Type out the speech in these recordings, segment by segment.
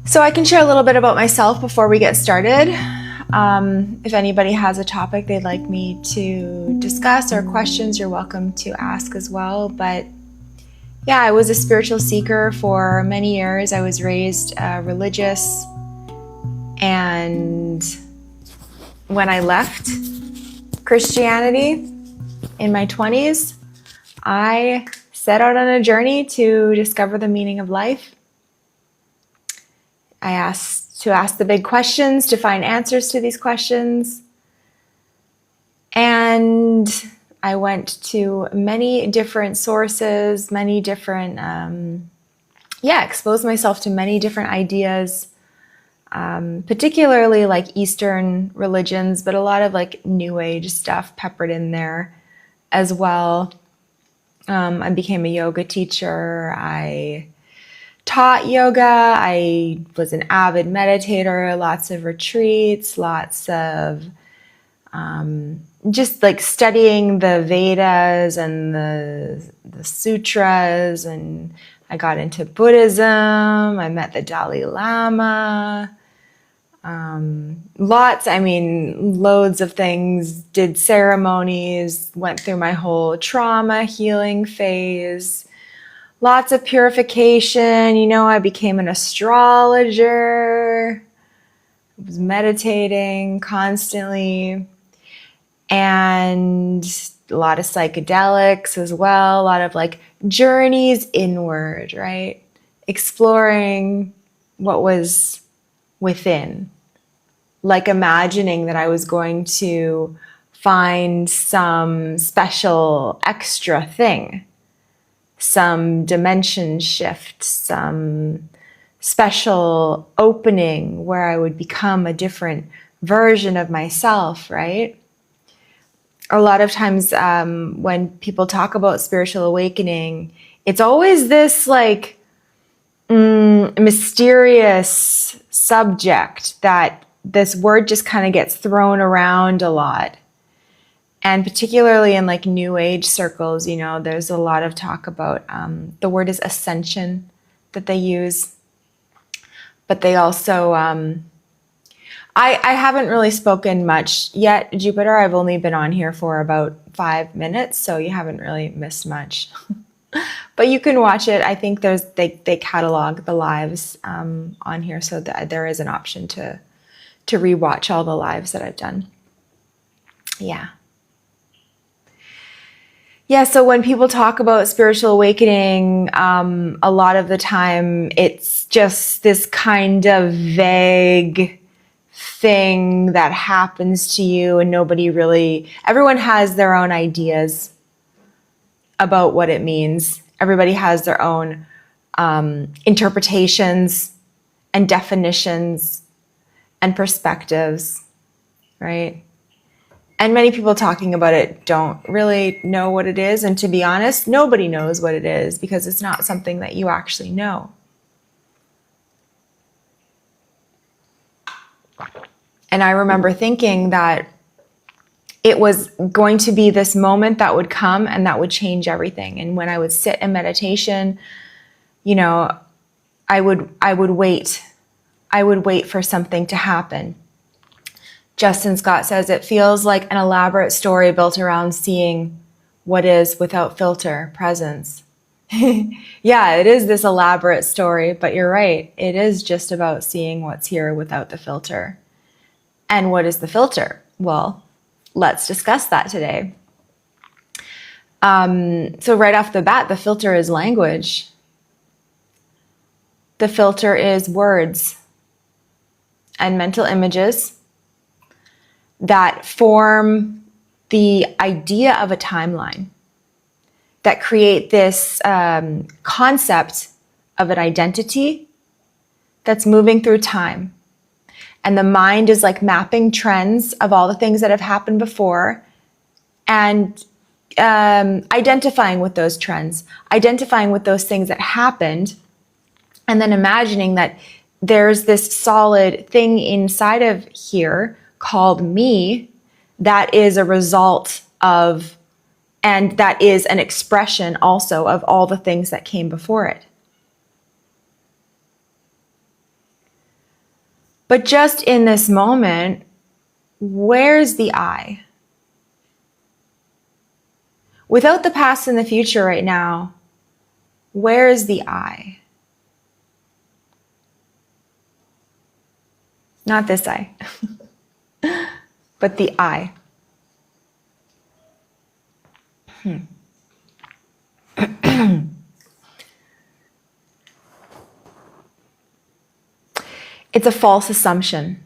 So I can share a little bit about myself before we get started. If anybody has a topic they'd like me to discuss or questions, you're welcome to ask as well. But yeah, I was a spiritual seeker for many years. I was raised religious, and when I left Christianity in my 20s, I set out on a journey to discover the meaning of life. I asked to ask the big questions, to find answers to these questions. And I went to many different sources, many different, exposed myself to many different ideas, particularly like Eastern religions, but a lot of like New Age stuff peppered in there as well. I became a yoga teacher. I taught yoga. I was an avid meditator, lots of retreats, lots of just like studying the Vedas and the sutras. And I got into Buddhism. I met the Dalai Lama. Loads of things, did ceremonies, went through my whole trauma healing phase. Lots of purification. I became an astrologer. I was meditating constantly. And a lot of psychedelics as well. A lot of like journeys inward, right? Exploring what was within. Like imagining that I was going to find some special extra thing. Some dimension shift, some special opening where I would become a different version of myself, right? A lot of times when people talk about spiritual awakening, it's always this like mysterious subject that this word just kind of gets thrown around a lot. And particularly in like New Age circles, there's a lot of talk about, the word is ascension that they use. But they also, I haven't really spoken much yet, Jupiter. I've only been on here for about 5 minutes, so you haven't really missed much. But you can watch it. I think they catalog the lives on here, so that there is an option to rewatch all the lives that I've done. Yeah. Yeah, so when people talk about spiritual awakening, a lot of the time it's just this kind of vague thing that happens to you, and everyone has their own ideas about what it means. Everybody has their own interpretations and definitions and perspectives, right? And many people talking about it don't really know what it is. And to be honest, nobody knows what it is because it's not something that you actually know. And I remember thinking that it was going to be this moment that would come and that would change everything. And when I would sit in meditation, I would wait. I would wait for something to happen. Justin Scott says it feels like an elaborate story built around seeing what is without filter, presence. Yeah, it is this elaborate story, but you're right. It is just about seeing what's here without the filter. And what is the filter? Well, let's discuss that today. So right off the bat, the filter is language. The filter is words and mental images that form the idea of a timeline, that create this concept of an identity that's moving through time. And the mind is like mapping trends of all the things that have happened before and identifying with those trends, identifying with those things that happened, and then imagining that there's this solid thing inside of here called me that is a result of, and that is an expression also of all the things that came before it. But just in this moment, where's the I? Without the past and the future right now, where is the I? Not this I, but the I. It's a false assumption.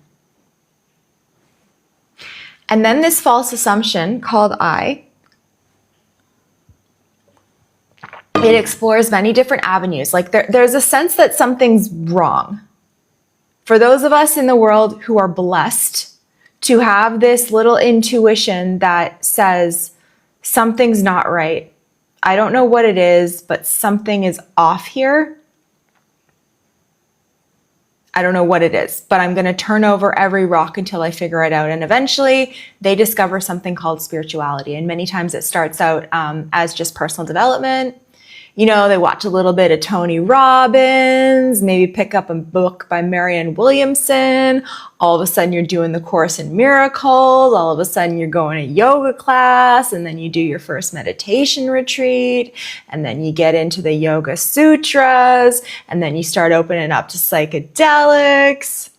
And then this false assumption called I, it explores many different avenues. Like there's a sense that something's wrong. For those of us in the world who are blessed to have this little intuition that says something's not right. I don't know what it is, but something is off here. I don't know what it is, but I'm going to turn over every rock until I figure it out. And eventually they discover something called spirituality. And many times it starts out as just personal development. You know, they watch a little bit of Tony Robbins, maybe pick up a book by Marianne Williamson. All of a sudden you're doing the Course in Miracles. All of a sudden you're going to yoga class, and then you do your first meditation retreat, and then you get into the Yoga Sutras, and then you start opening up to psychedelics.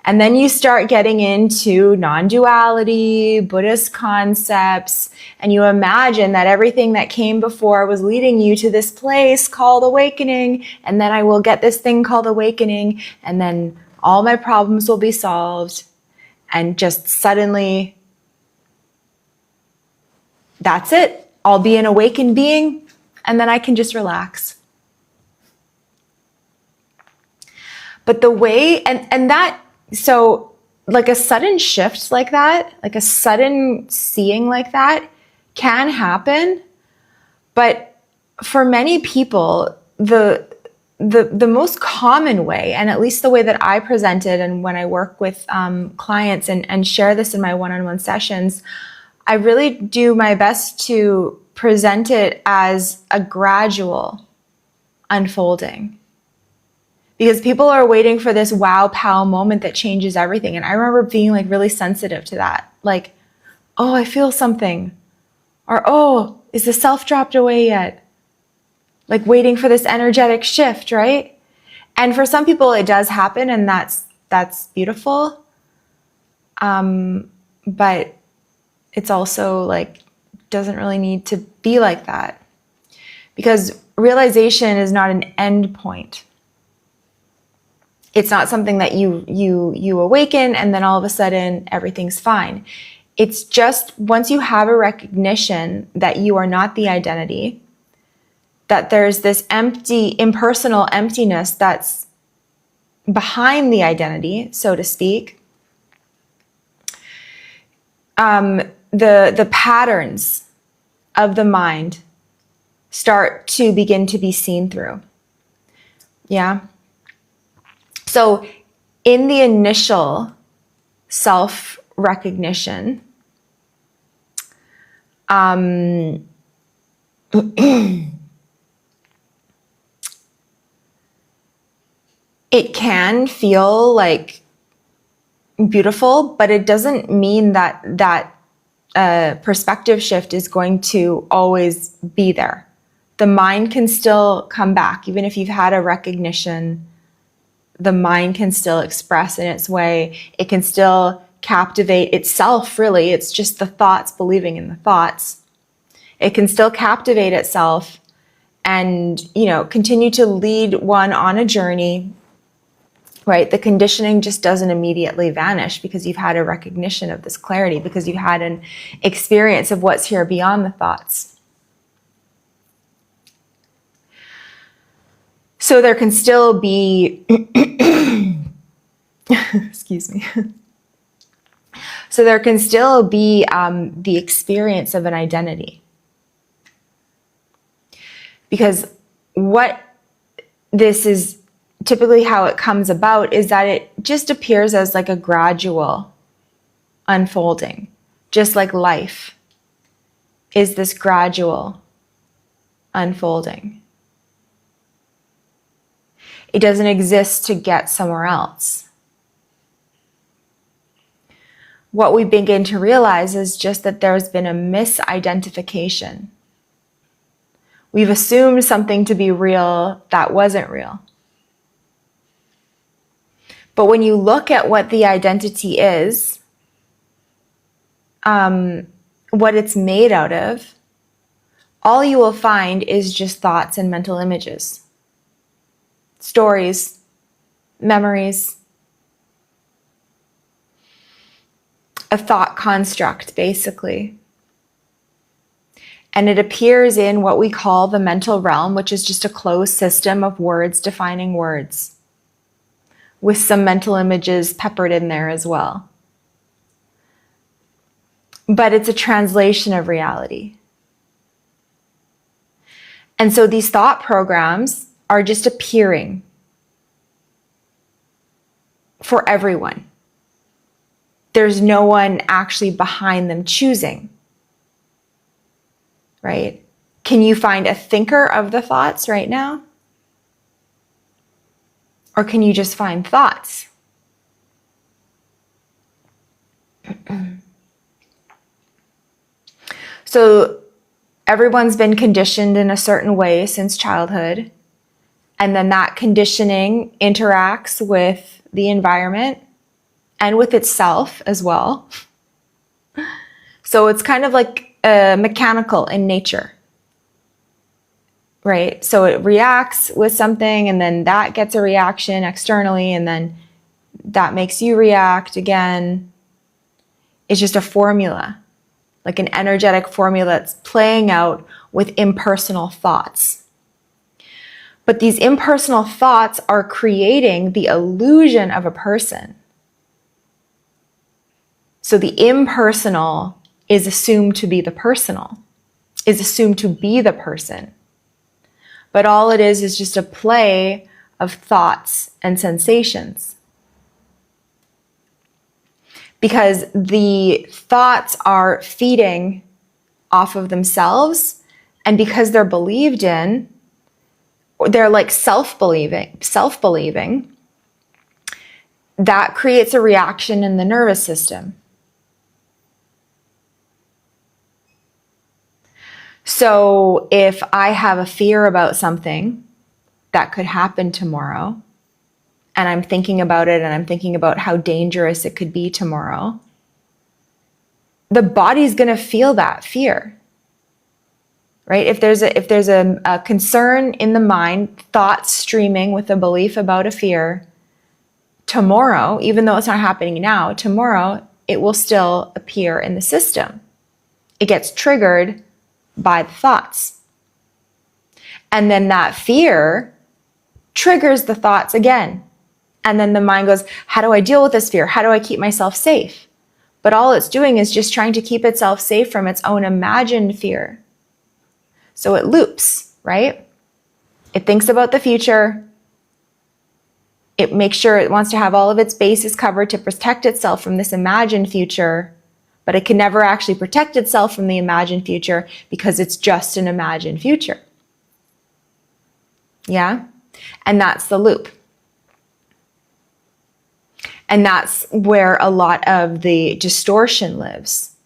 And then you start getting into non-duality, Buddhist concepts, and you imagine that everything that came before was leading you to this place called awakening, and then I will get this thing called awakening, and then all my problems will be solved, and just suddenly, that's it. I'll be an awakened being, and then I can just relax. But the way, and that, so like a sudden shift like that, like a sudden seeing like that can happen. But for many people, the most common way, and at least the way that I present it, and when I work with clients and share this in my one-on-one sessions, I really do my best to present it as a gradual unfolding. Because people are waiting for this wow pow moment that changes everything. And I remember being like really sensitive to that. Like, oh, I feel something. Or, oh, is the self dropped away yet? Like waiting for this energetic shift, right? And for some people it does happen, and that's beautiful. But it's also like, doesn't really need to be like that. Because realization is not an end point. It's not something that you awaken and then all of a sudden everything's fine. It's just once you have a recognition that you are not the identity, that there's this empty, impersonal emptiness that's behind the identity, so to speak, the patterns of the mind start to begin to be seen through. Yeah. So in the initial self-recognition, it can feel like beautiful, but it doesn't mean that perspective shift is going to always be there. The mind can still come back. Even if you've had a recognition, the mind can still express in its way. It can still captivate itself, really. It's just the thoughts believing in the thoughts. It can still captivate itself and, continue to lead one on a journey, right? The conditioning just doesn't immediately vanish because you've had a recognition of this clarity, because you've had an experience of what's here beyond the thoughts. So there can still be, excuse me. So there can still be the experience of an identity. Because what this is typically how it comes about is that it just appears as like a gradual unfolding, just like life is this gradual unfolding. It doesn't exist to get somewhere else. what we begin to realize is just that there's been a misidentification. We've assumed something to be real that wasn't real. But when you look at what the identity is, what it's made out of, all you will find is just thoughts and mental images, stories, memories, a thought construct, basically. And it appears in what we call the mental realm, which is just a closed system of words defining words, with some mental images peppered in there as well. But it's a translation of reality. And so these thought programs are just appearing for everyone. There's no one actually behind them choosing, right? Can you find a thinker of the thoughts right now? Or can you just find thoughts? So everyone's been conditioned in a certain way since childhood, and then that conditioning interacts with the environment and with itself as well. So it's kind of like mechanical in nature, right? So it reacts with something, and then that gets a reaction externally, and then that makes you react again. It's just a formula, like an energetic formula that's playing out with impersonal thoughts. But these impersonal thoughts are creating the illusion of a person. So the impersonal is assumed to be the personal, is assumed to be the person. But all it is just a play of thoughts and sensations. Because the thoughts are feeding off of themselves, and because they're believed in, they're like self-believing, that creates a reaction in the nervous system. So if I have a fear about something that could happen tomorrow, and I'm thinking about it, and I'm thinking about how dangerous it could be tomorrow, the body's going to feel that fear, right? If there's a concern in the mind, thoughts streaming with a belief about a fear, tomorrow, even though it's not happening now, tomorrow it will still appear in the system. It gets triggered by the thoughts. And then that fear triggers the thoughts again. And then the mind goes, how do I deal with this fear? How do I keep myself safe? But all it's doing is just trying to keep itself safe from its own imagined fear. So it loops, right? It thinks about the future. It makes sure it wants to have all of its bases covered to protect itself from this imagined future. But it can never actually protect itself from the imagined future because it's just an imagined future. Yeah? And that's the loop. And that's where a lot of the distortion lives.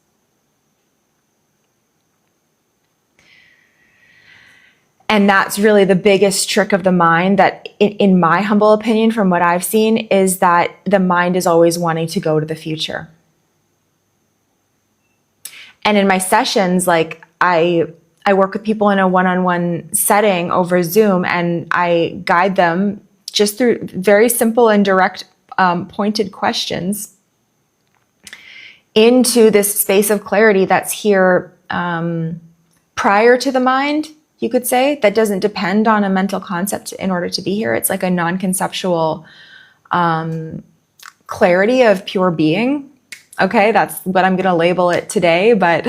And that's really the biggest trick of the mind that, in my humble opinion, from what I've seen, is that the mind is always wanting to go to the future. And in my sessions, like I work with people in a one-on-one setting over Zoom, and I guide them just through very simple and direct pointed questions into this space of clarity that's here prior to the mind, you could say, that doesn't depend on a mental concept in order to be here. It's like a non-conceptual clarity of pure being. Okay, that's what I'm going to label it today, but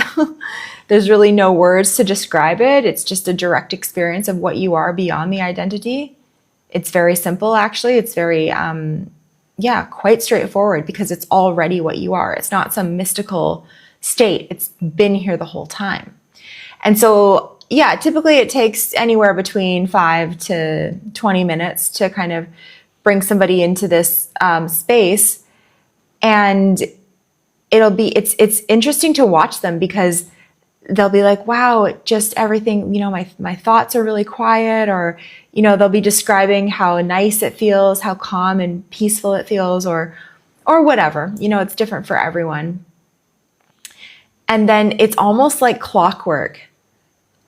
there's really no words to describe it. It's just a direct experience of what you are beyond the identity. It's very simple, actually. It's very, quite straightforward, because it's already what you are. It's not some mystical state. It's been here the whole time. And so, yeah, typically it takes anywhere between 5 to 20 minutes to kind of bring somebody into this space. And it's interesting to watch them, because they'll be like, wow, just everything, my thoughts are really quiet, or, they'll be describing how nice it feels, how calm and peaceful it feels, or whatever, it's different for everyone. And then it's almost like clockwork.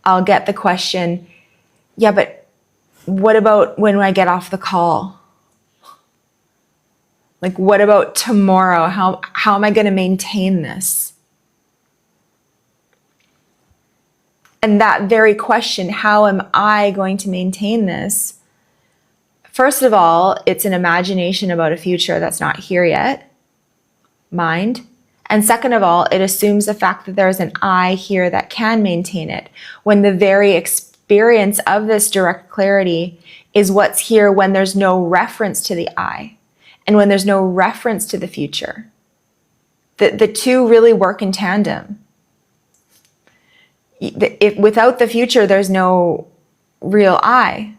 I'll get the question, yeah, but what about when I get off the call? Like, what about tomorrow? How am I going to maintain this? And that very question, how am I going to maintain this? First of all, it's an imagination about a future that's not here yet, mind. And second of all, it assumes the fact that there's an I here that can maintain it, when the very experience of this direct clarity is what's here when there's no reference to the I, and when there's no reference to the future. The two really work in tandem. Without the future, there's no real I.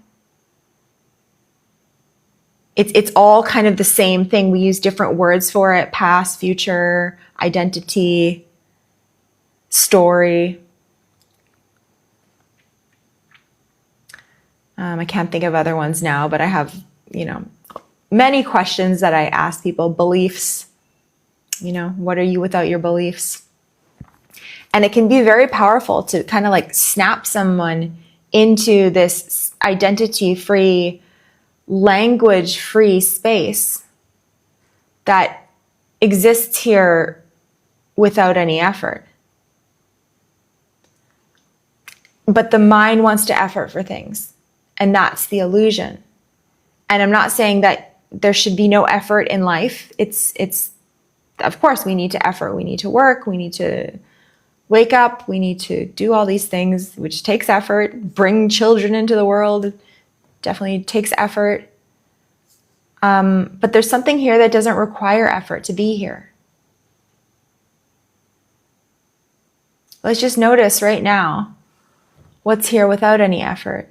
It's all kind of the same thing. We use different words for it: past, future, identity, story. I can't think of other ones now, but I have, many questions that I ask people. Beliefs, what are you without your beliefs? And it can be very powerful to kind of like snap someone into this identity-free, language-free space that exists here without any effort. But the mind wants to effort for things, and that's the illusion. And I'm not saying that there should be no effort in life. It's of course we need to effort. We need to work. We need to wake up. We need to do all these things, which takes effort. Bring children into the world definitely takes effort. But there's something here that doesn't require effort to be here. Let's just notice right now what's here without any effort.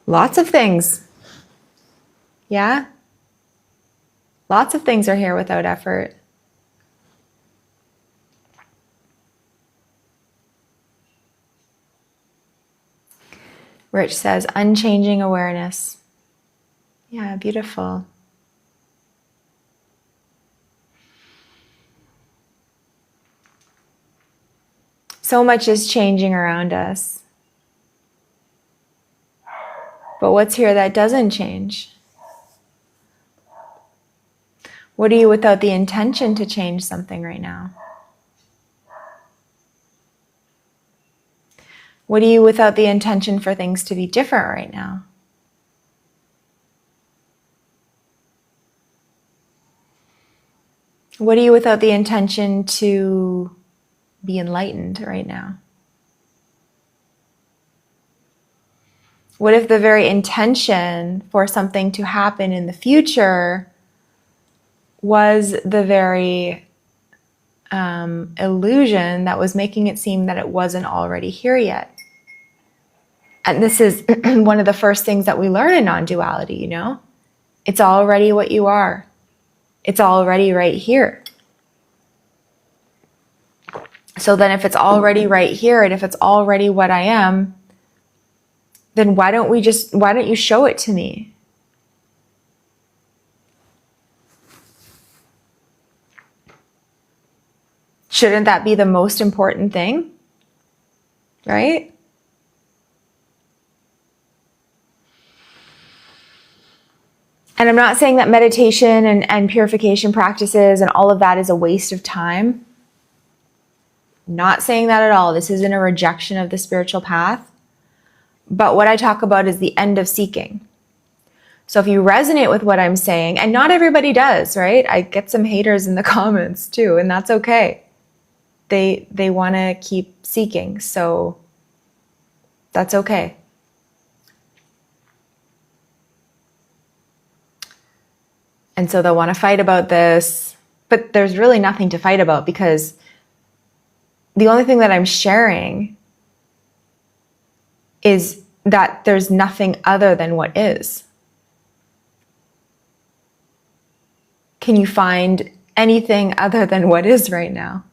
Lots of things. Yeah? Lots of things are here without effort. Rich says, unchanging awareness. Yeah, beautiful. So much is changing around us. But what's here that doesn't change? What are you without the intention to change something right now? What are you without the intention for things to be different right now? What are you without the intention to be enlightened right now? What if the very intention for something to happen in the future was the very illusion that was making it seem that it wasn't already here yet? And this is one of the first things that we learn in non-duality, It's already what you are. It's already right here. So then if it's already right here, and if it's already what I am, then why don't you show it to me? Shouldn't that be the most important thing? Right? And I'm not saying that meditation and purification practices and all of that is a waste of time. Not saying that at all. This isn't a rejection of the spiritual path. But what I talk about is the end of seeking. So if you resonate with what I'm saying, and not everybody does, right? I get some haters in the comments too, and that's okay. They want to keep seeking, so that's okay. And so they'll want to fight about this, but there's really nothing to fight about, because the only thing that I'm sharing is that there's nothing other than what is. Can you find anything other than what is right now?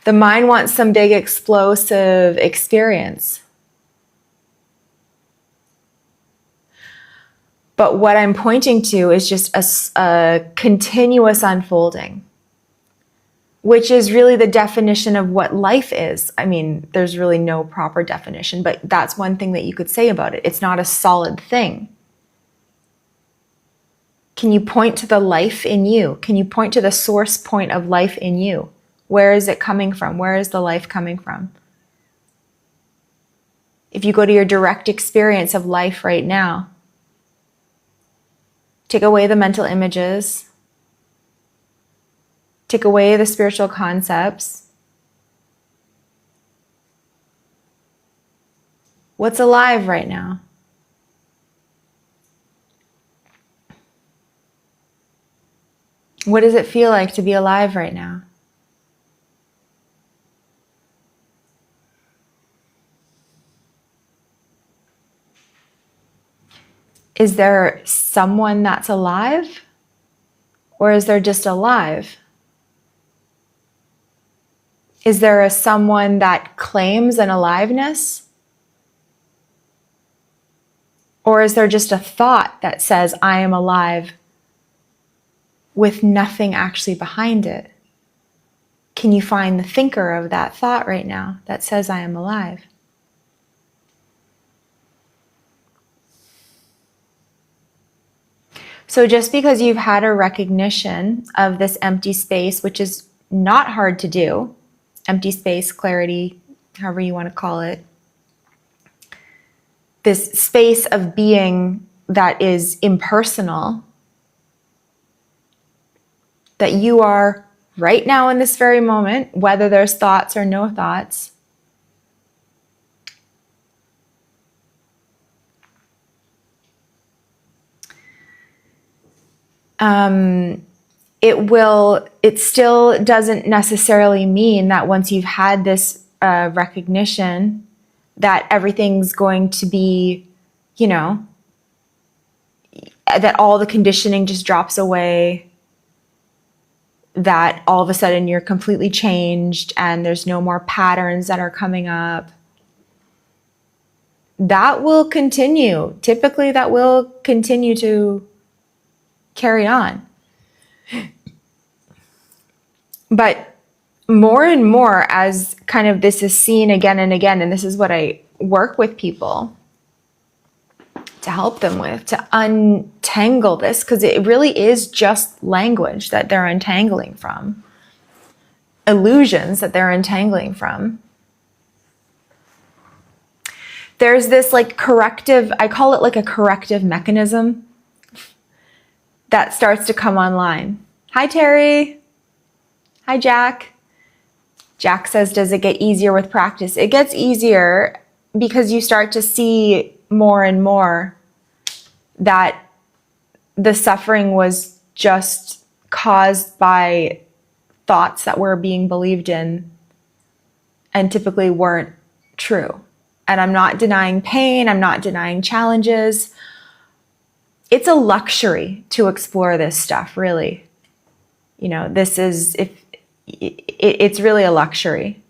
The mind wants some big explosive experience. But what I'm pointing to is just a continuous unfolding, which is really the definition of what life is. I mean, there's really no proper definition, but that's one thing that you could say about it. It's not a solid thing. Can you point to the life in you? Can you point to the source point of life in you? Where is it coming from? Where is the life coming from? If you go to your direct experience of life right now, take away the mental images, take away the spiritual concepts. What's alive right now? What does it feel like to be alive right now? Is there someone that's alive? Or is there just alive? Is there a someone that claims an aliveness? Or is there just a thought that says, I am alive, with nothing actually behind it? Can you find the thinker of that thought right now that says, I am alive? So just because you've had a recognition of this empty space, which is not hard to do, empty space, clarity, however you want to call it, this space of being that is impersonal, that you are right now in this very moment, whether there's thoughts or no thoughts, it still doesn't necessarily mean that once you've had this recognition that everything's going to be, that all the conditioning just drops away, that all of a sudden you're completely changed and there's no more patterns that are coming up. That will continue. Typically, that will continue to carry on. But more and more, as kind of this is seen again and again, and this is what I work with people to help them with, to untangle this, because it really is just language that they're untangling from, illusions that they're untangling from. There's this corrective, I call it a corrective mechanism that starts to come online. Hi, Terry. Hi, Jack. Jack says, does it get easier with practice? It gets easier because you start to see more and more that the suffering was just caused by thoughts that were being believed in and typically weren't true. And I'm not denying pain. I'm not denying challenges. It's a luxury to explore this stuff, really. It's really a luxury.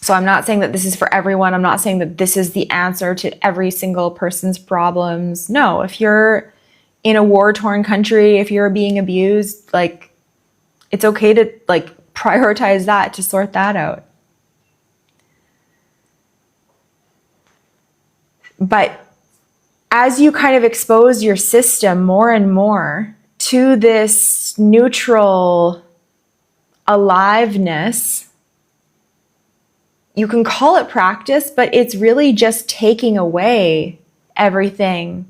So I'm not saying that this is for everyone. I'm not saying that this is the answer to every single person's problems. No, if you're in a war-torn country, if you're being abused, it's okay to prioritize that, to sort that out. But as you kind of expose your system more and more to this neutral aliveness, you can call it practice, but it's really just taking away everything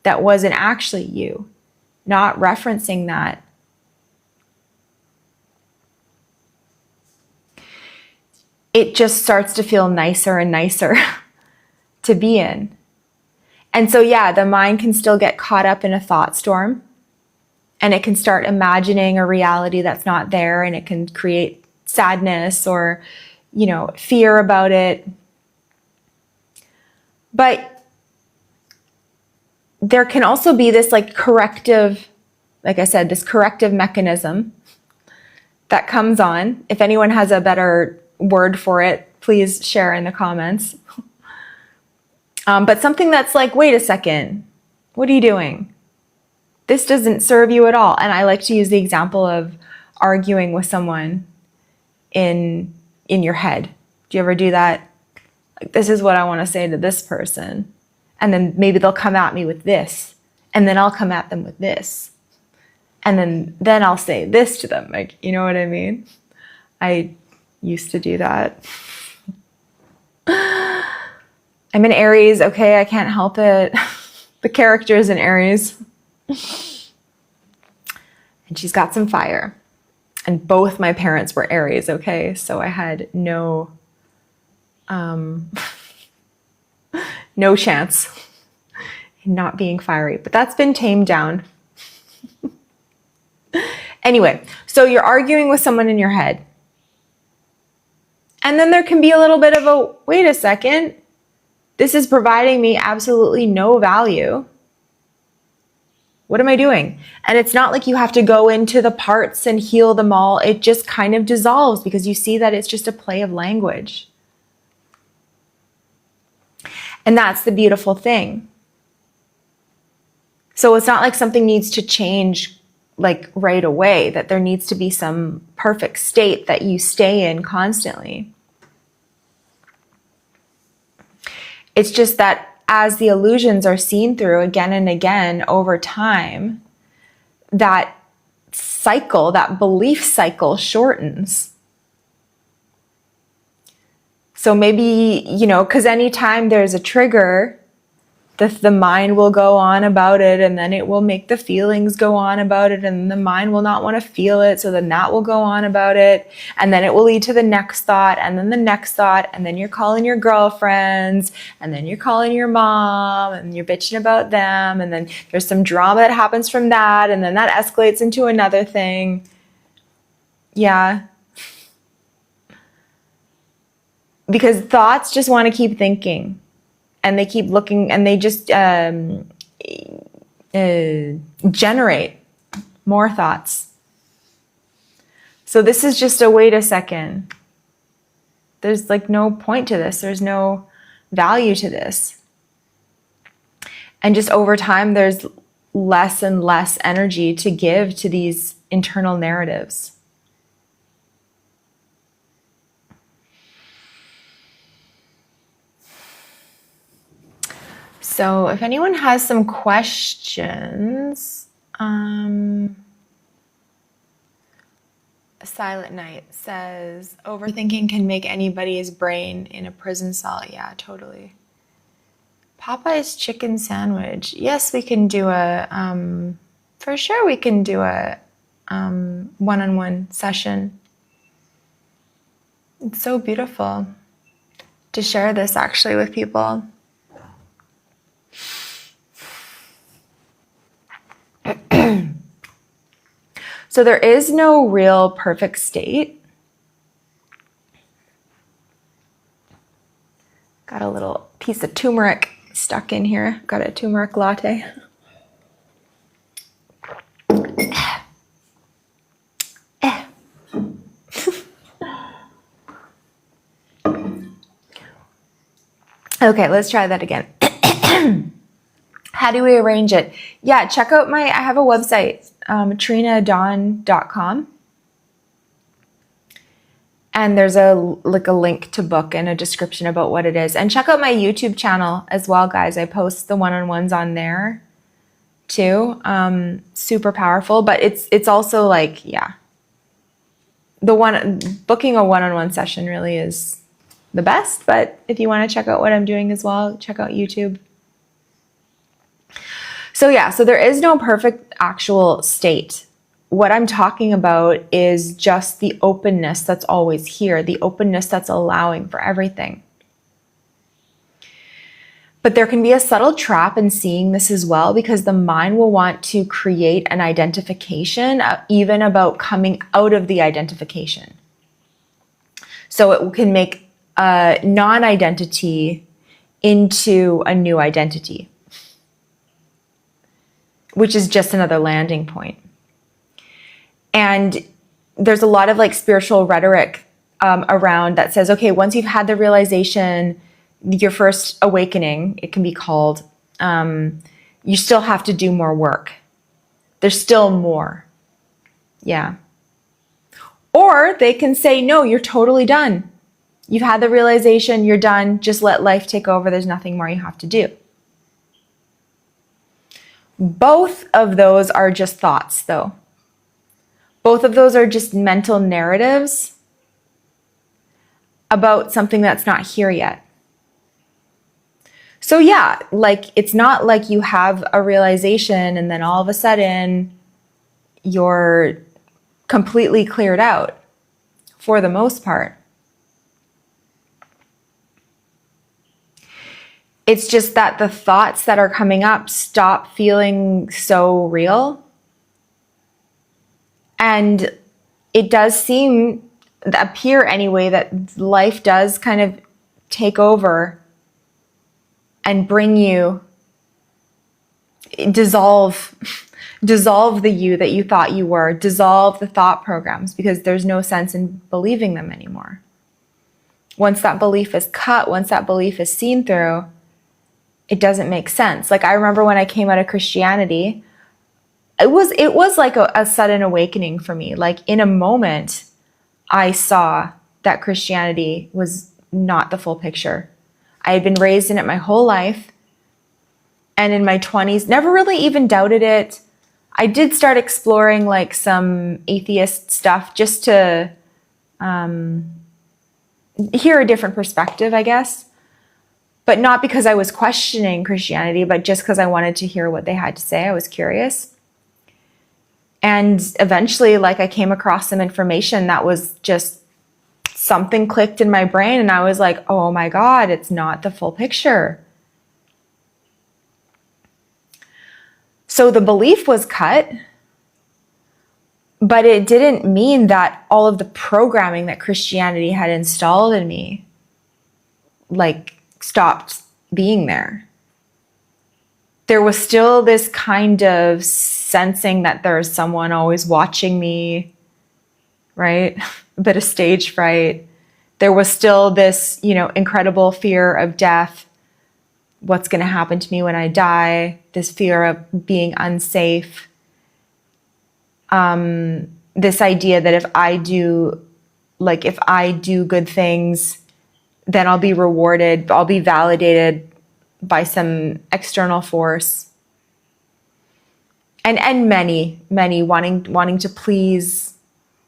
that wasn't actually you, not referencing that. It just starts to feel nicer and nicer to be in. And so, yeah, the mind can still get caught up in a thought storm, and it can start imagining a reality that's not there, and it can create sadness or, fear about it. But there can also be this corrective, like I said, this corrective mechanism that comes on. If anyone has a better word for it, please share in the comments. But something that's like, wait a second, what are you doing? This doesn't serve you at all. And I like to use the example of arguing with someone in your head. Do you ever do that? Like, this is what I want to say to this person. And then maybe they'll come at me with this. And then I'll come at them with this. And then I'll say this to them. Like, you know what I mean? I used to do that. I'm in Aries, okay? I can't help it. The character is in Aries. And she's got some fire. And both my parents were Aries, okay? So I had no chance in not being fiery. But that's been tamed down. Anyway, so you're arguing with someone in your head. And then there can be a little bit of a, wait a second, this is providing me absolutely no value. What am I doing? And it's not like you have to go into the parts and heal them all. It just kind of dissolves because you see that it's just a play of language. And that's the beautiful thing. So it's not like something needs to change like right away, that there needs to be some perfect state that you stay in constantly. It's just that as the illusions are seen through again and again over time, that cycle, that belief cycle shortens. So maybe, because anytime there's a trigger, the mind will go on about it, and then it will make the feelings go on about it, and the mind will not want to feel it, so then that will go on about it, and then it will lead to the next thought, and then the next thought, and then you're calling your girlfriends, and then you're calling your mom, and you're bitching about them, and then there's some drama that happens from that, and then that escalates into another thing. Yeah. Because thoughts just want to keep thinking. And they keep looking, and they just generate more thoughts. So this is just a wait a second. There's no point to this. There's no value to this. And just over time, there's less and less energy to give to these internal narratives. So if anyone has some questions, A Silent Night says, overthinking can make anybody's brain in a prison cell. Yeah, totally. Popeye's chicken sandwich. Yes, we can do for sure we can do a one-on-one session. It's so beautiful to share this actually with people. So there is no real perfect state. Got a little piece of turmeric stuck in here. Got a turmeric latte. Okay, let's try that again. How do we arrange it? Yeah, check out I have a website, trinadawn.com. And there's a link to book and a description about what it is. And check out my YouTube channel as well, guys. I post the one-on-ones on there too. Super powerful, but it's also booking a one-on-one session really is the best. But if you want to check out what I'm doing as well, check out YouTube. So there is no perfect actual state. What I'm talking about is just the openness that's always here, the openness that's allowing for everything. But there can be a subtle trap in seeing this as well, because the mind will want to create an identification, even about coming out of the identification. So it can make a non-identity into a new identity, which is just another landing point. And there's a lot of like spiritual rhetoric around that says, okay, once you've had the realization, your first awakening, it can be called, you still have to do more work. There's still more. Yeah. Or they can say, no, you're totally done. You've had the realization, you're done. Just let life take over. There's nothing more you have to do. Both of those are just thoughts, though. Both of those are just mental narratives about something that's not here yet. So yeah, like it's not like you have a realization and then all of a sudden you're completely cleared out for the most part. It's just that the thoughts that are coming up stop feeling so real. And it does appear anyway, that life does kind of take over and bring you, dissolve the you that you thought you were, dissolve the thought programs, because there's no sense in believing them anymore. Once that belief is cut, once that belief is seen through, it doesn't make sense. Like I remember when I came out of Christianity, it was like a sudden awakening for me. Like in a moment, I saw that Christianity was not the full picture. I had been raised in it my whole life. And in my 20s, never really even doubted it. I did start exploring like some atheist stuff just to hear a different perspective, I guess. But not because I was questioning Christianity, but just because I wanted to hear what they had to say. I was curious. And eventually, like I came across some information that was just, something clicked in my brain and I was like, oh my God, it's not the full picture. So the belief was cut, but it didn't mean that all of the programming that Christianity had installed in me, like, stopped being there. There was still this kind of sensing that there's someone always watching me, right? A bit of stage fright. There was still this, incredible fear of death. What's going to happen to me when I die? This fear of being unsafe. This idea that if I do good things, then I'll be rewarded. I'll be validated by some external force. And many wanting to please,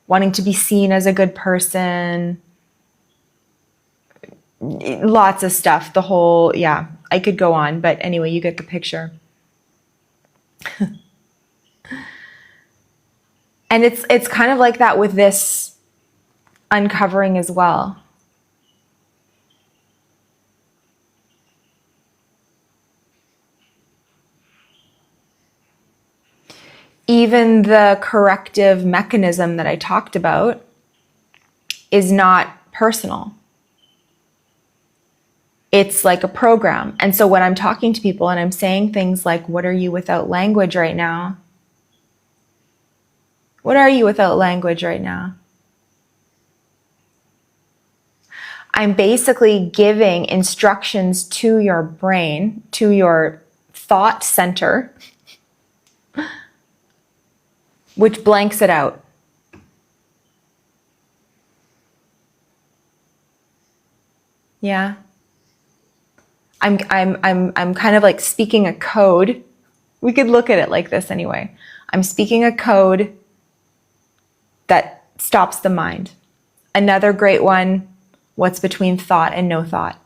wanting to be seen as a good person. Lots of stuff. I could go on, but anyway, you get the picture. And it's kind of like that with this uncovering as well. Even the corrective mechanism that I talked about is not personal. It's like a program. And so when I'm talking to people and I'm saying things like, what are you without language right now? What are you without language right now? I'm basically giving instructions to your brain, to your thought center, which blanks it out. Yeah. I'm kind of like speaking a code. We could look at it like this anyway. I'm speaking a code that stops the mind. Another great one, what's between thought and no thought?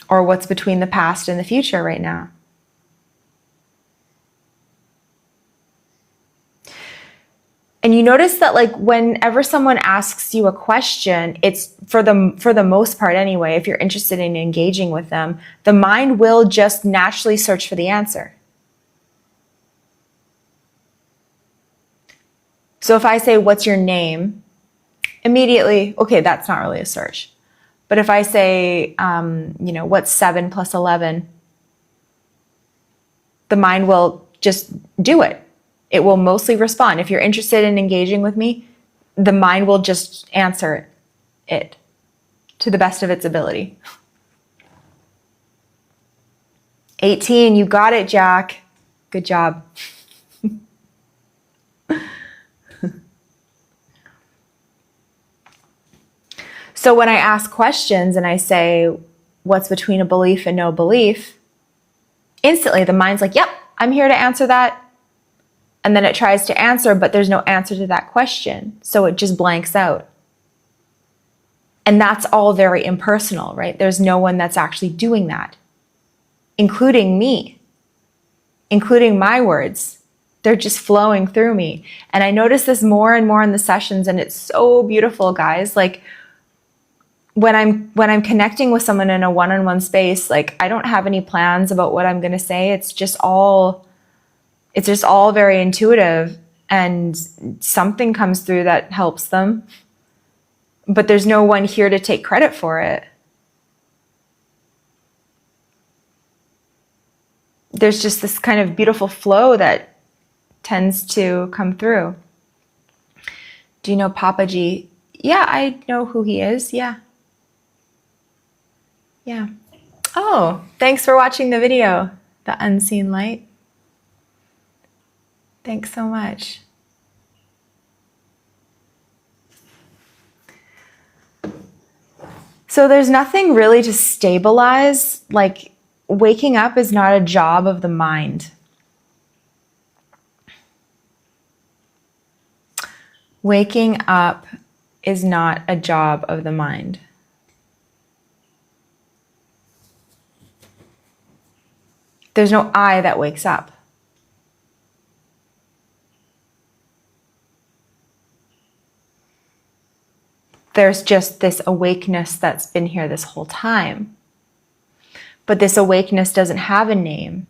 Or what's between the past and the future right now? And you notice that like whenever someone asks you a question, it's for the most part anyway, if you're interested in engaging with them, the mind will just naturally search for the answer. So if I say, what's your name? Immediately, okay, that's not really a search. But if I say, what's 7 plus 11? The mind will just do it. It will mostly respond. If you're interested in engaging with me, the mind will just answer it to the best of its ability. 18, you got it, Jack. Good job. So when I ask questions and I say, what's between a belief and no belief? Instantly the mind's like, yep, I'm here to answer that. And then it tries to answer, but there's no answer to that question. So it just blanks out. And that's all very impersonal, right? There's no one that's actually doing that, including me, including my words. They're just flowing through me. And I notice this more and more in the sessions, and it's so beautiful, guys. Like when I'm connecting with someone in a one-on-one space, like I don't have any plans about what I'm going to say. It's just all very intuitive, and something comes through that helps them. But there's no one here to take credit for it. There's just this kind of beautiful flow that tends to come through. Do you know Papa G? Yeah, I know who he is. Yeah. Yeah. Oh, thanks for watching the video, The Unseen Light. Thanks so much. So there's nothing really to stabilize. Like waking up is not a job of the mind. Waking up is not a job of the mind. There's no I that wakes up. There's just this awakeness that's been here this whole time. But this awakeness doesn't have a name.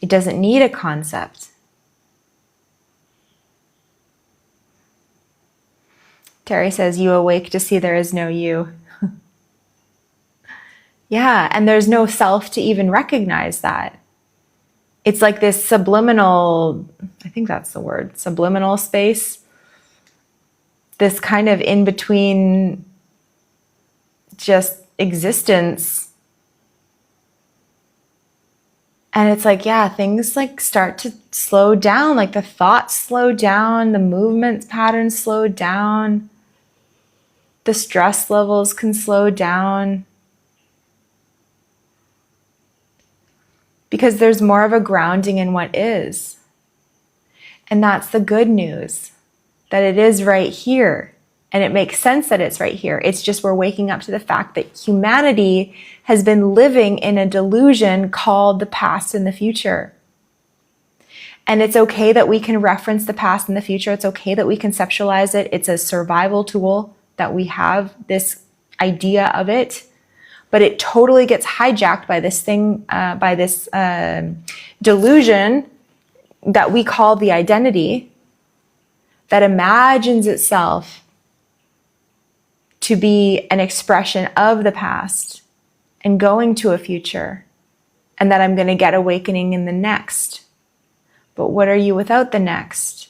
It doesn't need a concept. Terry says, you awake to see there is no you. Yeah, and there's no self to even recognize that. It's like this subliminal, I think that's the word, subliminal space. This kind of in-between just existence. And it's like, yeah, things like start to slow down, like the thoughts slow down, the movement patterns slow down, the stress levels can slow down. Because there's more of a grounding in what is. And that's the good news, that it is right here. And it makes sense that it's right here. It's just we're waking up to the fact that humanity has been living in a delusion called the past and the future. And it's okay that we can reference the past and the future. It's okay that we conceptualize it. It's a survival tool that we have this idea of it. But it totally gets hijacked by this thing, by this delusion that we call the identity, that imagines itself to be an expression of the past and going to a future, and that I'm going to get awakening in the next. But what are you without the next?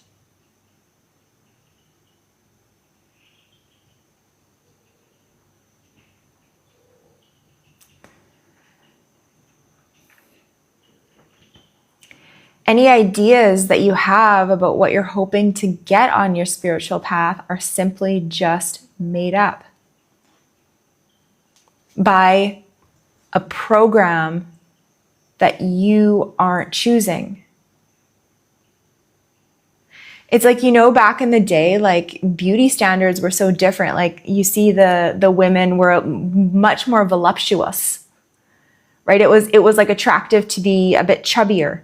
Any ideas that you have about what you're hoping to get on your spiritual path are simply just made up by a program that you aren't choosing. It's like, back in the day, like beauty standards were so different. Like you see the women were much more voluptuous, right? It was like attractive to be a bit chubbier,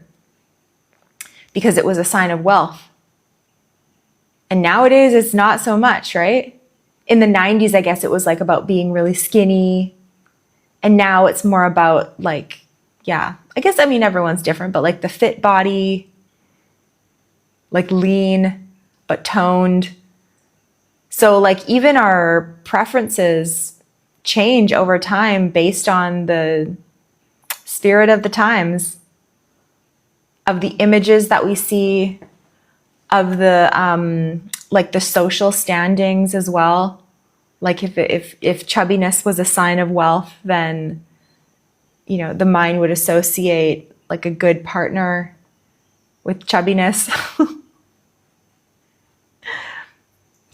because it was a sign of wealth. And nowadays it's not so much, right? In the 90s, I guess it was like about being really skinny. And now it's more about like, yeah, everyone's different, but like the fit body. like lean but toned. So like even our preferences change over time based on the spirit of the times, of the images that we see, of the like the social standings as well. Like if chubbiness was a sign of wealth, then the mind would associate like a good partner with chubbiness.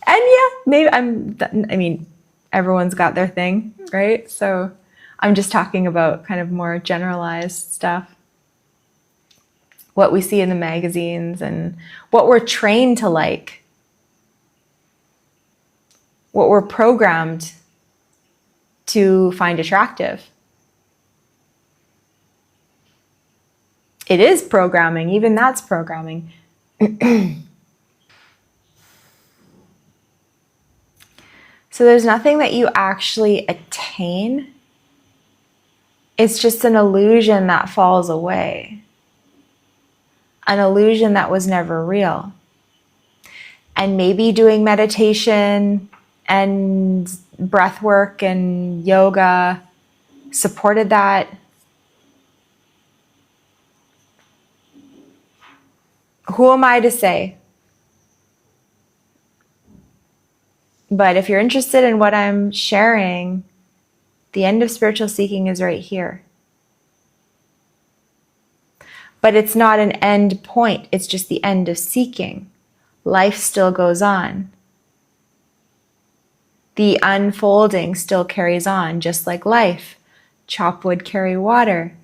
And yeah, maybe I mean, everyone's got their thing, right? So I'm just talking about kind of more generalized stuff. What we see in the magazines and what we're trained to like. What we're programmed to find attractive. It is programming, even that's programming. So there's nothing that you actually attain. It's just an illusion that falls away. An illusion that was never real. And maybe doing meditation and breath work and yoga supported that. Who am I to say? But if you're interested in what I'm sharing, the end of spiritual seeking is right here. But it's not an end point. It's just the end of seeking. Life still goes on. The unfolding still carries on, just like life. Chop wood, carry water.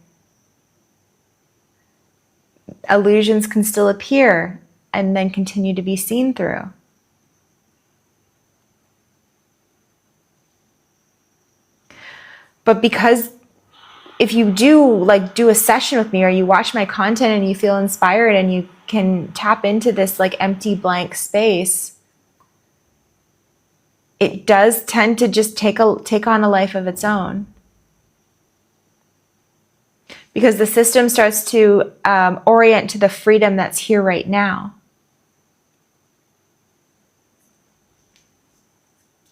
Illusions can still appear and then continue to be seen through. But because if you do a session with me, or you watch my content and you feel inspired and you can tap into this like empty blank space, it does tend to just take on a life of its own. Because the system starts to orient to the freedom that's here right now.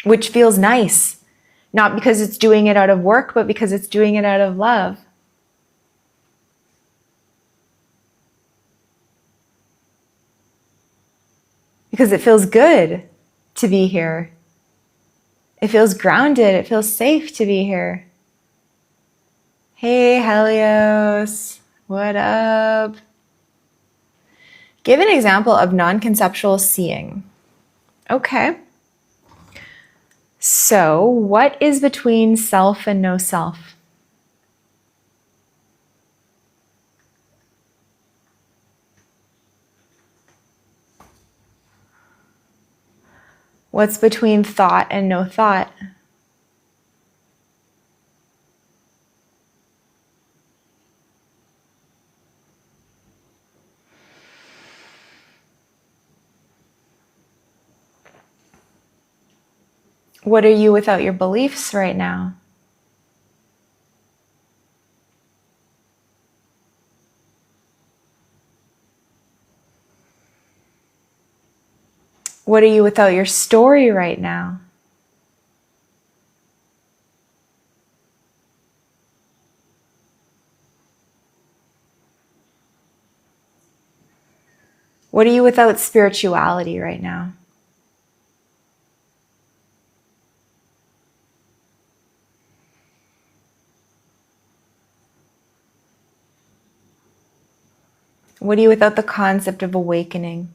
Which feels nice. Not because it's doing it out of work, but because it's doing it out of love. Because it feels good to be here. It feels grounded. It feels safe to be here. Hey, Helios. What up? Give an example of non-conceptual seeing. Okay. So, what is between self and no self? What's between thought and no thought? What are you without your beliefs right now? What are you without your story right now? What are you without spirituality right now? What are you without the concept of awakening?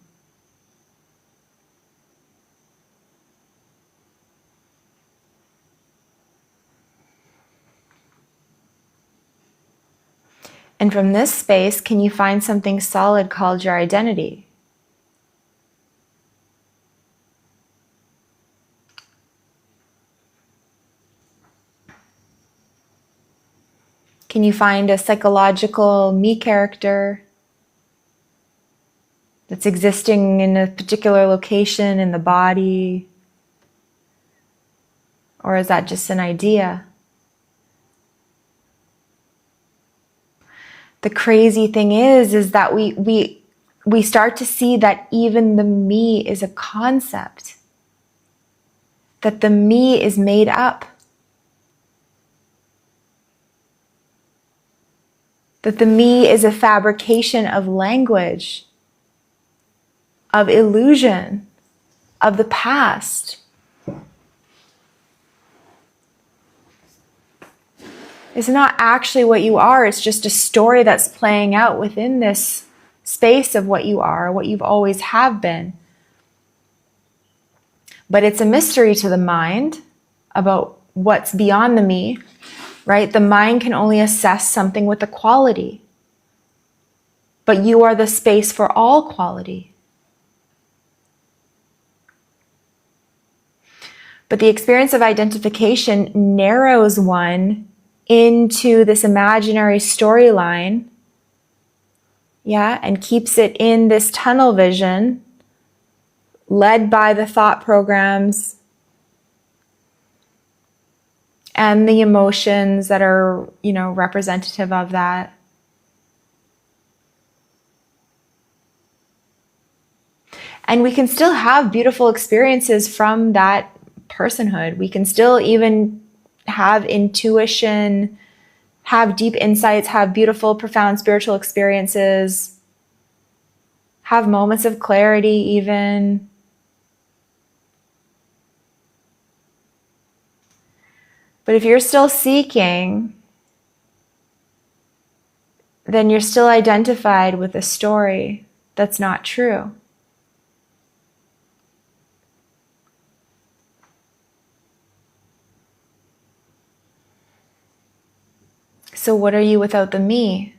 And from this space, can you find something solid called your identity? Can you find a psychological me character that's existing in a particular location in the body? Or is that just an idea? The crazy thing is that we we start to see that even the me is a concept, that the me is made up, that the me is a fabrication of language, of illusion, of the past. It's not actually what you are, it's just a story that's playing out within this space of what you are, what you've always have been. But it's a mystery to the mind about what's beyond the me, right? The mind can only assess something with a quality, but you are the space for all quality. But the experience of identification narrows one into this imaginary storyline, and keeps it in this tunnel vision led by the thought programs and the emotions that are, representative of that. And we can still have beautiful experiences from that personhood. We can still even have intuition, have deep insights, have beautiful, profound spiritual experiences, have moments of clarity even. But if you're still seeking, then you're still identified with a story that's not true. So what are you without the me?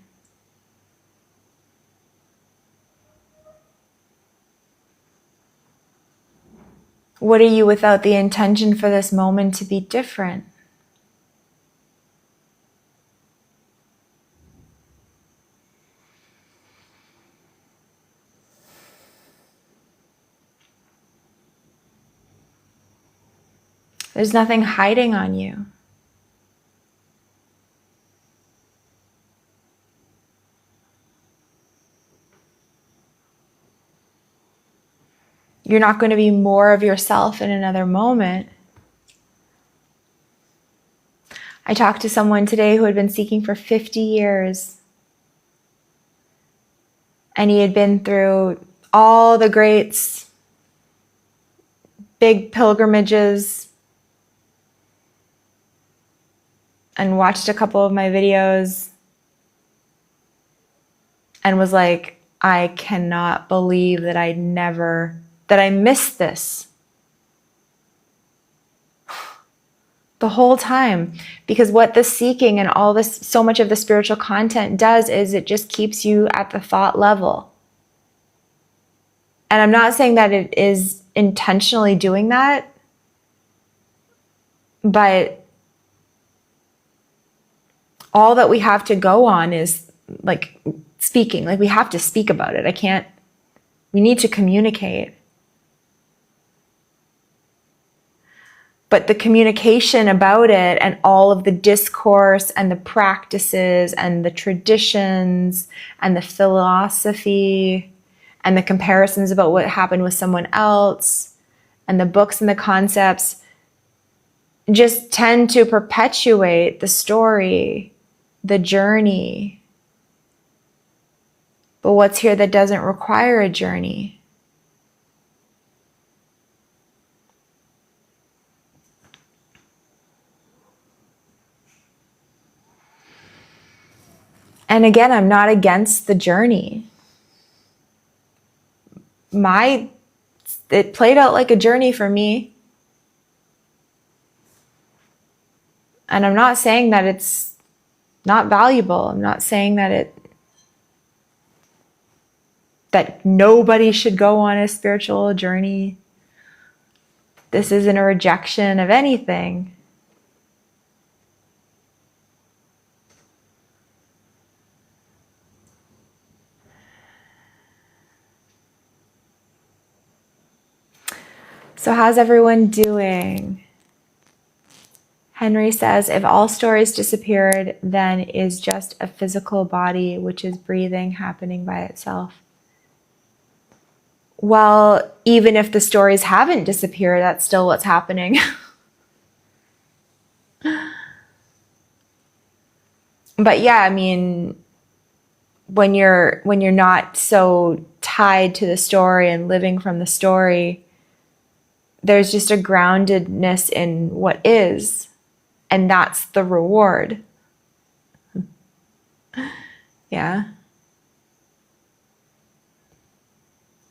What are you without the intention for this moment to be different? There's nothing hiding on you. You're not going to be more of yourself in another moment. I talked to someone today who had been seeking for 50 years. And he had been through all the greats, big pilgrimages, and watched a couple of my videos and was like, I cannot believe that I missed this the whole time. Because what the seeking and all this, so much of the spiritual content does is it just keeps you at the thought level. And I'm not saying that it is intentionally doing that, but all that we have to go on is like speaking. Like we have to speak about it. We need to communicate. But the communication about it and all of the discourse and the practices and the traditions and the philosophy and the comparisons about what happened with someone else and the books and the concepts just tend to perpetuate the story, the journey. But what's here that doesn't require a journey? And again, I'm not against the journey. It played out like a journey for me. And I'm not saying that it's not valuable. I'm not saying that nobody should go on a spiritual journey. This isn't a rejection of anything. So how's everyone doing? Henry says, if all stories disappeared, then is just a physical body which is breathing, happening by itself. Well, even if the stories haven't disappeared, that's still what's happening. But yeah, I mean, when you're not so tied to the story and living from the story, there's just a groundedness in what is, and that's the reward. Yeah.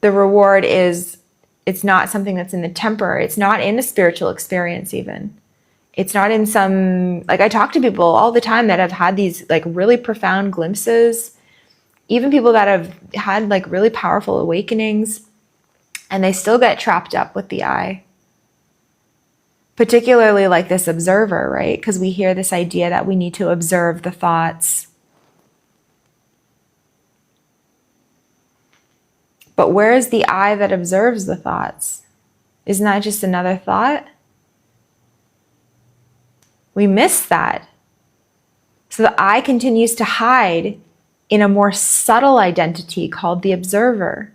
The reward is, it's not something that's in the temporary. It's not in a spiritual experience even. It's not in some, like I talk to people all the time that have had these like really profound glimpses, even people that have had like really powerful awakenings, and they still get trapped up with the I. Particularly like this observer, right? Because we hear this idea that we need to observe the thoughts. But where is the I that observes the thoughts? Isn't that just another thought? We miss that. So the I continues to hide in a more subtle identity called the observer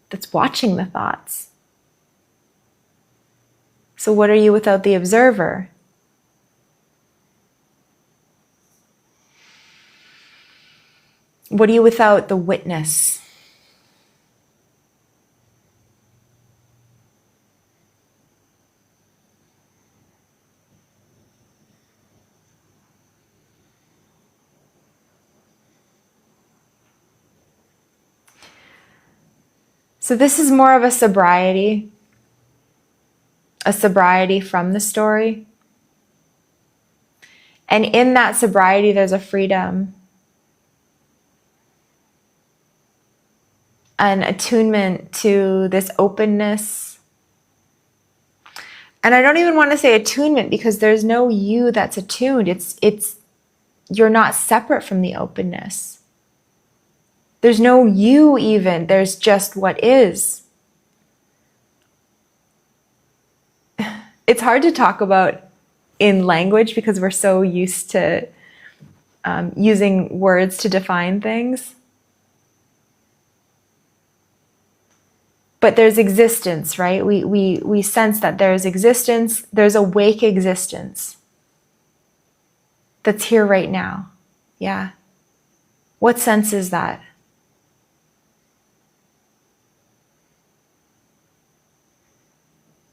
that's watching the thoughts. So what are you without the observer? What are you without the witness? So this is more of a sobriety from the story. And in that sobriety, there's a freedom, an attunement to this openness. And I don't even want to say attunement because there's no you that's attuned. It's you're not separate from the openness. There's no you even. There's just what is. It's hard to talk about in language because we're so used to using words to define things. But there's existence, right? We sense that there's existence, there's awake existence that's here right now. Yeah. What sense is that?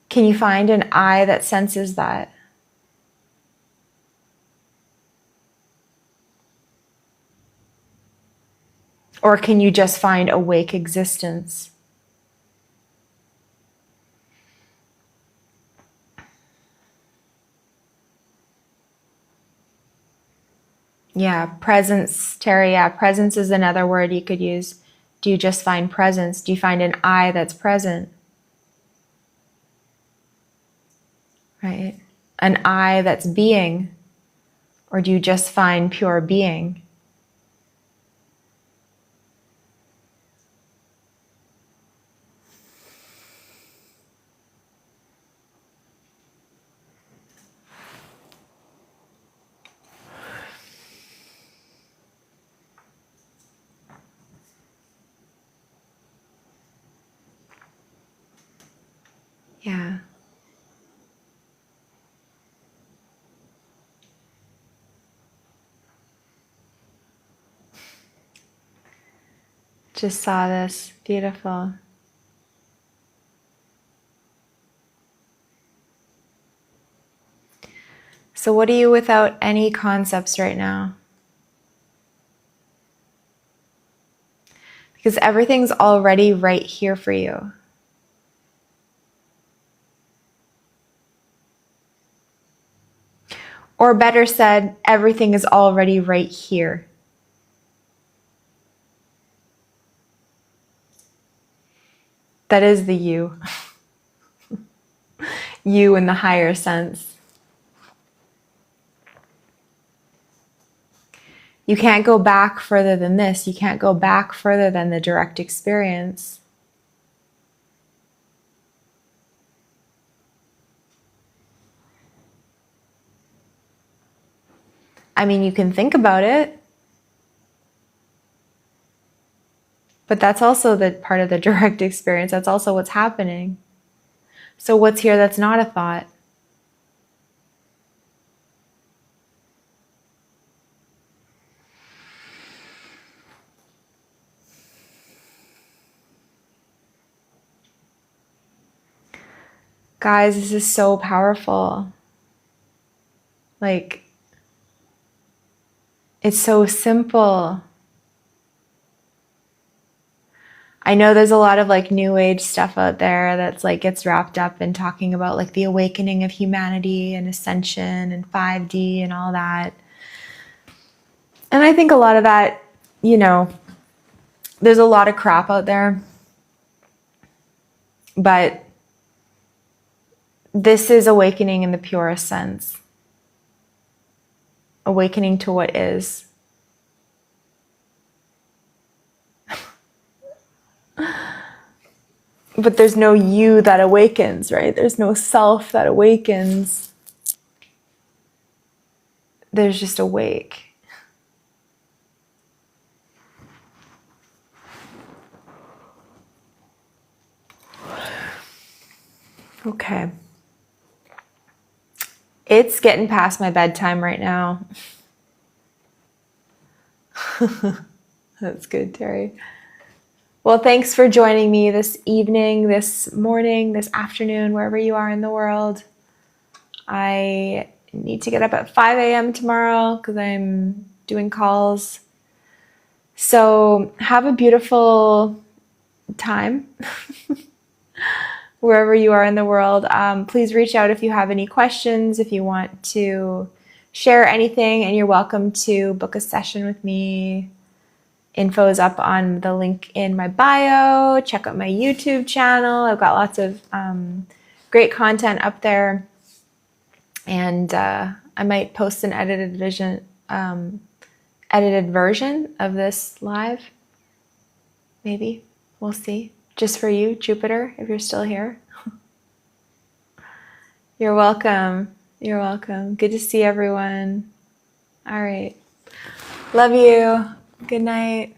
Can you find an I that senses that? Or can you just find awake existence? Yeah, presence, Terry, yeah, presence is another word you could use. Do you just find presence? Do you find an I that's present? Right? An I that's being? Or do you just find pure being? Yeah. Just saw this. Beautiful. So what are you without any concepts right now? Because everything's already right here for you. Or better said, everything is already right here. That is the you. You in the higher sense. You can't go back further than this. You can't go back further than the direct experience. I mean, you can think about it, But that's also the part of the direct experience. That's also what's happening. So what's here that's not a thought? Guys, this is so powerful. Like, it's so simple. I know there's a lot of like new age stuff out there that's like gets wrapped up in talking about like the awakening of humanity and ascension and 5D and all that. And I think a lot of that, you know, there's a lot of crap out there. But this is awakening in the purest sense. Awakening to what is. But there's no you that awakens, right? There's no self that awakens. There's just awake. Okay. It's getting past my bedtime right now. That's good, Terry. Well, thanks for joining me this evening, this morning, this afternoon, wherever you are in the world. I need to get up at 5 a.m. tomorrow because I'm doing calls. So have a beautiful time wherever you are in the world. Please reach out if you have any questions, if you want to share anything, and you're welcome to book a session with me. Info is up on the link in my bio. Check out my YouTube channel. I've got lots of great content up there. And I might post an edited version of this live. Maybe. We'll see. Just for you, Jupiter, if you're still here. You're welcome. You're welcome. Good to see everyone. All right. Love you. Good night.